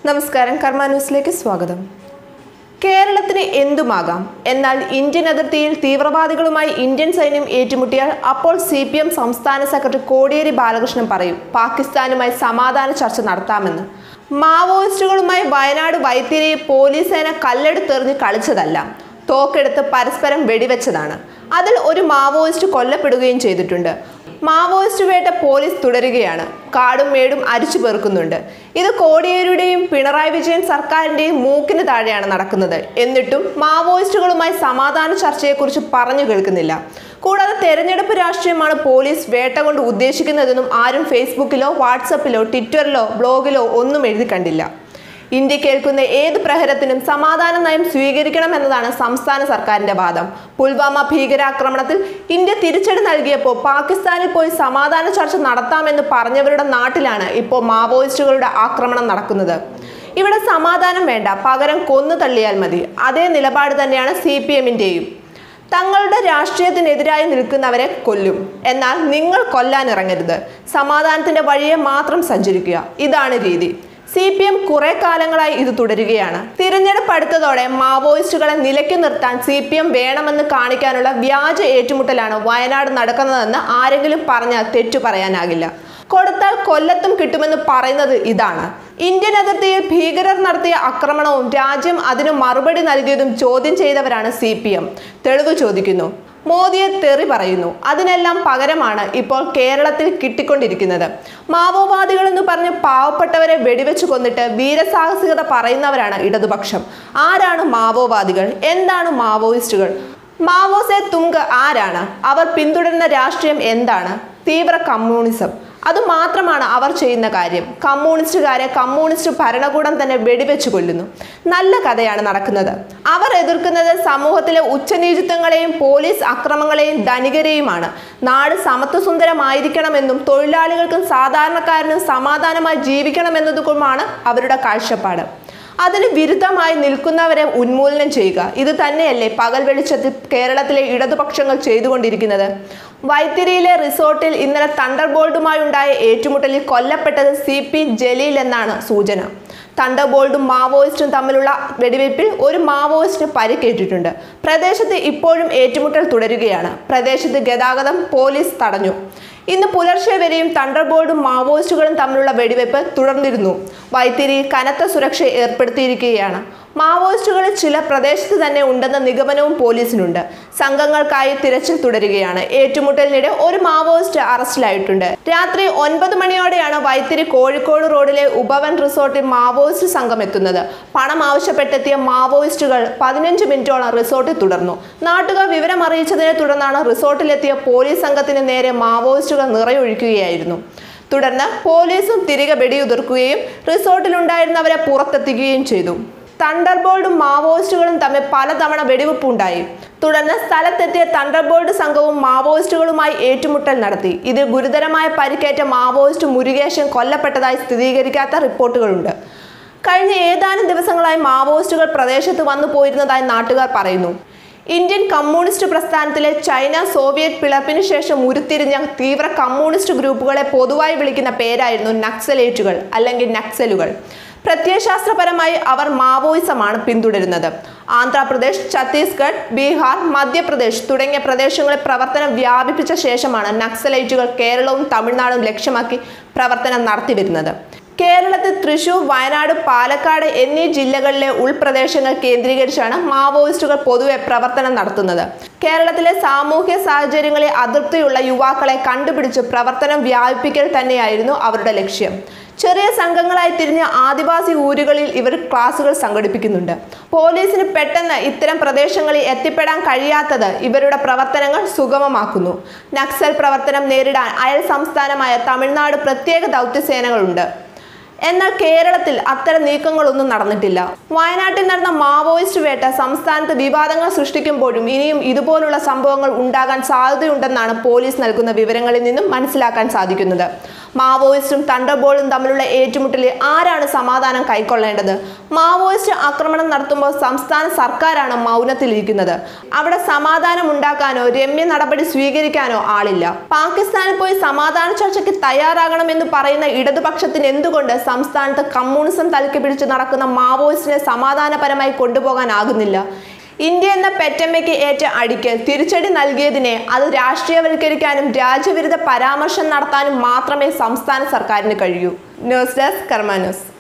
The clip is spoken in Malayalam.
നമസ്കാരം, കർമ്മ ന്യൂസിലേക്ക് സ്വാഗതം. കേരളത്തിന് എന്തുമാകാം, എന്നാൽ ഇന്ത്യൻ അതിർത്തിയിൽ തീവ്രവാദികളുമായി ഇന്ത്യൻ സൈന്യം ഏറ്റുമുട്ടിയാൽ അപ്പോൾ CPM സംസ്ഥാന സെക്രട്ടറി കോടിയേരി ബാലകൃഷ്ണൻ പറയും പാകിസ്ഥാനുമായി സമാധാന ചർച്ച നടത്താമെന്ന്. മാവോയിസ്റ്റുകളുമായി വയനാട് വൈത്തിരിയെ പോലീസ് സേന കല്ലെടുത്തെറിഞ്ഞ് കളിച്ചതല്ല, തോക്കെടുത്ത് പരസ്പരം വെടിവെച്ചതാണ്. അതിൽ ഒരു മാവോയിസ്റ്റ് കൊല്ലപ്പെടുകയും ചെയ്തിട്ടുണ്ട്. മാവോയിസ്റ്റ് വേട്ട പോലീസ് തുടരുകയാണ്. കാടും മേടും അരിച്ചു പെറുക്കുന്നുണ്ട്. ഇത് കോടിയേരിയുടെയും പിണറായി വിജയൻ സർക്കാരിന്റെയും മൂക്കിന് താഴെയാണ് നടക്കുന്നത്. എന്നിട്ടും മാവോയിസ്റ്റുകളുമായി സമാധാന ചർച്ചയെക്കുറിച്ച് പറഞ്ഞു കേൾക്കുന്നില്ല. കൂടാതെ തെരഞ്ഞെടുപ്പ് രാഷ്ട്രീയമാണ് പോലീസ് വേട്ട കൊണ്ട് ഉദ്ദേശിക്കുന്നതെന്നും ആരും ഫേസ്ബുക്കിലോ വാട്സപ്പിലോ ട്വിറ്ററിലോ ബ്ലോഗിലോ ഒന്നും എഴുതി കണ്ടില്ല. ഇന്ത്യ കേൾക്കുന്ന ഏത് പ്രഹരത്തിനും സമാധാന നയം സ്വീകരിക്കണമെന്നതാണ് സംസ്ഥാന സർക്കാരിന്റെ വാദം. പുൽവാമ ഭീകരാക്രമണത്തിൽ ഇന്ത്യ തിരിച്ചടി നൽകിയപ്പോൾ പാകിസ്ഥാനിൽ പോയി സമാധാന ചർച്ച നടത്താമെന്ന് പറഞ്ഞവരുടെ നാട്ടിലാണ് ഇപ്പോൾ മാവോയിസ്റ്റുകളുടെ ആക്രമണം നടക്കുന്നത്. ഇവിടെ സമാധാനം വേണ്ട, പകരം കൊന്നു തള്ളിയാൽ മതി. അതേ നിലപാട് തന്നെയാണ് CPMന്റെയും. തങ്ങളുടെ രാഷ്ട്രീയത്തിനെതിരായി നിൽക്കുന്നവരെ കൊല്ലും, എന്നാൽ നിങ്ങൾ കൊല്ലാനിറങ്ങരുത്. സമാധാനത്തിന്റെ വഴിയെ മാത്രം സഞ്ചരിക്കുക. ഇതാണ് രീതി. CPM കുറെ കാലങ്ങളായി ഇത് തുടരുകയാണ്. തിരഞ്ഞെടുപ്പ് അടുത്തതോടെ മാവോയിസ്റ്റുകളെ നിലയ്ക്ക് നിർത്താൻ CPM വേണമെന്ന് കാണിക്കാനുള്ള വ്യാജ ഏറ്റുമുട്ടലാണ് വയനാട് നടക്കുന്നതെന്ന് ആരെങ്കിലും പറഞ്ഞാൽ തെറ്റു പറയാനാകില്ല. കൊടുത്താൽ കൊല്ലത്തും കിട്ടുമെന്ന് പറയുന്നത് ഇതാണ്. ഇന്ത്യൻ അതിർത്തിയിൽ ഭീകരർ നടത്തിയ ആക്രമണവും രാജ്യം അതിന് മറുപടി നൽകിയതും ചോദ്യം ചെയ്തവരാണ് CPM. തെളിവ് ചോദിക്കുന്നു, മോദിയെ തെറി പറയുന്നു. അതിനെല്ലാം പകരമാണ് ഇപ്പോൾ കേരളത്തിൽ കിട്ടിക്കൊണ്ടിരിക്കുന്നത്. മാവോവാദികൾ എന്ന് പറഞ്ഞ് പാവപ്പെട്ടവരെ വെടിവെച്ച് കൊന്നിട്ട് വീരസാഹസികത പറയുന്നവരാണ് ഇടതുപക്ഷം. ആരാണ് മാവോവാദികൾ? എന്താണ് മാവോയിസ്റ്റുകൾ? മാവോസെ തുങ്ക് ആരാണ്? അവർ പിന്തുടരുന്ന രാഷ്ട്രീയം എന്താണ്? തീവ്ര കമ്മ്യൂണിസം. അതുമാത്രമാണ് അവർ ചെയ്യുന്ന കാര്യം. കമ്മ്യൂണിസ്റ്റുകാരെ കമ്മ്യൂണിസ്റ്റ് ഭരണകൂടം തന്നെ വെടിവെച്ച് കൊല്ലുന്നു. നല്ല കഥയാണ് നടക്കുന്നത്. അവർ എതിർക്കുന്നത് സമൂഹത്തിലെ ഉച്ചനീചിത്വങ്ങളെയും പോലീസ് അക്രമങ്ങളെയും ധനികരെയുമാണ്. നാട് സമത്വസുന്ദരമായിരിക്കണമെന്നും തൊഴിലാളികൾക്കും സാധാരണക്കാരനും സമാധാനമായി ജീവിക്കണമെന്നതുമാണ് അവരുടെ കാഴ്ചപ്പാട്. അതിന് വിരുദ്ധമായി നിൽക്കുന്നവരെ ഉന്മൂലനം ചെയ്യുക. ഇത് തന്നെയല്ലേ പകൽ വെളിച്ചത്തിൽ കേരളത്തിലെ ഇടതുപക്ഷങ്ങൾ ചെയ്തുകൊണ്ടിരിക്കുന്നത്. വൈത്തിരിയിലെ റിസോർട്ടിൽ ഇന്നലെ തണ്ടർബോൾട്ടുമായി ഉണ്ടായ ഏറ്റുമുട്ടലിൽ കൊല്ലപ്പെട്ടത് CP ജലീൽ എന്നാണ് സൂചന. തണ്ടർബോൾട്ടും മാവോയിസ്റ്റും തമ്മിലുള്ള വെടിവയ്പിൽ ഒരു മാവോയിസ്റ്റിന് പരിക്കേറ്റിട്ടുണ്ട്. പ്രദേശത്ത് ഇപ്പോഴും ഏറ്റുമുട്ടൽ തുടരുകയാണ്. പ്രദേശത്ത് ഗതാഗതം പോലീസ് തടഞ്ഞു. ഇന്ന് പുലർച്ചെ വരെയും തണ്ടർബോൾട്ടും മാവോയിസ്റ്റുകളും തമ്മിലുള്ള വെടിവയ്പ് തുടർന്നിരുന്നു. വൈത്തിരിയിൽ കനത്ത സുരക്ഷ ഏർപ്പെടുത്തിയിരിക്കുകയാണ്. മാവോയിസ്റ്റുകളിൽ ചില പ്രദേശത്ത് തന്നെ ഉണ്ടെന്ന നിഗമനവും പോലീസിനുണ്ട്. സംഘങ്ങൾക്കായി തിരച്ചിൽ തുടരുകയാണ്. ഏറ്റുമുട്ടലിനിടെ ഒരു മാവോയിസ്റ്റ് അറസ്റ്റിലായിട്ടുണ്ട്. രാത്രി 9 മണിയോടെയാണ് വൈത്തിരി കോഴിക്കോട് റോഡിലെ ഉപവൻ റിസോർട്ടിൽ മാവോയിസ്റ്റ് സംഘം എത്തുന്നത്. പണം ആവശ്യപ്പെട്ടെത്തിയ മാവോയിസ്റ്റുകൾ 15 മിനിറ്റോളം റിസോർട്ടിൽ തുടർന്നു. നാട്ടുകാർ വിവരം അറിയിച്ചതിനെ തുടർന്നാണ് റിസോർട്ടിലെത്തിയ പോലീസ് സംഘത്തിന് നേരെ മാവോയിസ്റ്റുകൾ നിറയൊഴിക്കുകയായിരുന്നു. തുടർന്ന് പോലീസും തിരികെ വെടിയുതിർക്കുകയും റിസോർട്ടിലുണ്ടായിരുന്നവരെ പുറത്തെത്തിക്കുകയും ചെയ്തു. തണ്ടർബോൾട്ടും മാവോയിസ്റ്റുകളും തമ്മിൽ പലതവണ വെടിവെപ്പുണ്ടായി. തുടർന്ന് സ്ഥലത്തെത്തിയ തണ്ടർബോൾട്ട് സംഘവും മാവോയിസ്റ്റുകളുമായി ഏറ്റുമുട്ടൽ നടത്തി. ഇതിൽ ഗുരുതരമായ പരിക്കേറ്റ മാവോയിസ്റ്റ് മുരുകേശൻ കൊല്ലപ്പെട്ടതായി സ്ഥിരീകരിക്കാത്ത റിപ്പോർട്ടുകളുണ്ട്. കഴിഞ്ഞ ഏതാനും ദിവസങ്ങളായി മാവോയിസ്റ്റുകൾ പ്രദേശത്ത് വന്നു പോയിരുന്നതായി നാട്ടുകാർ പറയുന്നു. ഇന്ത്യൻ കമ്മ്യൂണിസ്റ്റ് പ്രസ്ഥാനത്തിലെ ചൈന സോവിയറ്റ് പിളർപ്പിന് ശേഷം ഉരുത്തിരിഞ്ഞ തീവ്ര കമ്മ്യൂണിസ്റ്റ് ഗ്രൂപ്പുകളെ പൊതുവായി വിളിക്കുന്ന പേരായിരുന്നു നക്സലേറ്റുകൾ അല്ലെങ്കിൽ നക്സലുകൾ. പ്രത്യയശാസ്ത്രപരമായി അവർ മാവോയിസമാണ് പിന്തുടരുന്നത്. ആന്ധ്രാപ്രദേശ്, ഛത്തീസ്ഗഡ്, ബീഹാർ, മധ്യപ്രദേശ് തുടങ്ങിയ പ്രദേശങ്ങളിൽ പ്രവർത്തനം വ്യാപിപ്പിച്ച ശേഷമാണ് നക്സലൈറ്റുകൾ കേരളവും തമിഴ്നാടും ലക്ഷ്യമാക്കി പ്രവർത്തനം നടത്തിവരുന്നത്. കേരളത്തിൽ തൃശൂർ, വയനാട്, പാലക്കാട് എന്നീ ജില്ലകളിലെ ഉൾപ്രദേശങ്ങൾ കേന്ദ്രീകരിച്ചാണ് മാവോയിസ്റ്റുകൾ പൊതുവെ പ്രവർത്തനം നടത്തുന്നത്. കേരളത്തിലെ സാമൂഹ്യ സാഹചര്യങ്ങളിൽ അതൃപ്തിയുള്ള യുവാക്കളെ കണ്ടുപിടിച്ച് പ്രവർത്തനം വ്യാപിപ്പിക്കൽ തന്നെയായിരുന്നു അവരുടെ ലക്ഷ്യം. ചെറിയ സംഘങ്ങളായി തിരിഞ്ഞ ആദിവാസി ഊരുകളിൽ ഇവർ ക്ലാസുകൾ സംഘടിപ്പിക്കുന്നുണ്ട്. പോലീസിന് പെട്ടെന്ന് ഇത്തരം പ്രദേശങ്ങളിൽ എത്തിപ്പെടാൻ കഴിയാത്തത് ഇവരുടെ പ്രവർത്തനങ്ങൾ സുഗമമാക്കുന്നു. നക്സൽ പ്രവർത്തനം നേരിടാൻ അയൽ സംസ്ഥാനമായ തമിഴ്നാട് പ്രത്യേക ദൗത്യസേനകളുണ്ട്. എന്നാൽ കേരളത്തിൽ അത്തരം നീക്കങ്ങളൊന്നും നടന്നിട്ടില്ല. വയനാട്ടിൽ നടന്ന മാവോയിസ്റ്റ് വേട്ട സംസ്ഥാനത്ത് വിവാദങ്ങൾ സൃഷ്ടിക്കുമ്പോഴും ഇനിയും ഇതുപോലുള്ള സംഭവങ്ങൾ ഉണ്ടാകാൻ സാധ്യതയുണ്ടെന്നാണ് പോലീസ് നൽകുന്ന വിവരങ്ങളിൽ നിന്നും മനസ്സിലാക്കാൻ സാധിക്കുന്നത്. മാവോയിസ്റ്റും തണ്ടർബോൾട്ടും തമ്മിലുള്ള ഏറ്റുമുട്ടലിൽ ആരാണ് സമാധാനം കൈക്കൊള്ളേണ്ടത്? മാവോയിസ്റ്റ് ആക്രമണം നടത്തുമ്പോൾ സംസ്ഥാന സർക്കാരാണ് മൗനത്തിലിരിക്കുന്നത്. അവിടെ സമാധാനം ഉണ്ടാക്കാനോ രമ്യ നടപടി സ്വീകരിക്കാനോ ആളില്ല. പാകിസ്ഥാനിൽ പോയി സമാധാന ചർച്ചയ്ക്ക് തയ്യാറാകണമെന്ന് പറയുന്ന ഇടതുപക്ഷത്തിന് എന്തുകൊണ്ട് സംസ്ഥാനത്ത് കമ്മ്യൂണിസം തലയ്ക്ക് പിടിച്ച് നടക്കുന്ന മാവോയിസ്റ്റിനെ സമാധാനപരമായി കൊണ്ടുപോകാനാകുന്നില്ല? ഇന്ത്യ എന്ന പെറ്റമ്മയ്ക്ക് ഏറ്റ അടിക്ക് തിരിച്ചടി നൽകിയതിനെ അത് രാഷ്ട്രീയവൽക്കരിക്കാനും രാജ്യവിരുദ്ധ പരാമർശം നടത്താനും മാത്രമേ സംസ്ഥാന സർക്കാരിന് കഴിയൂ. ന്യൂസ് ഡെസ്ക് കർമ്മ ന്യൂസ്.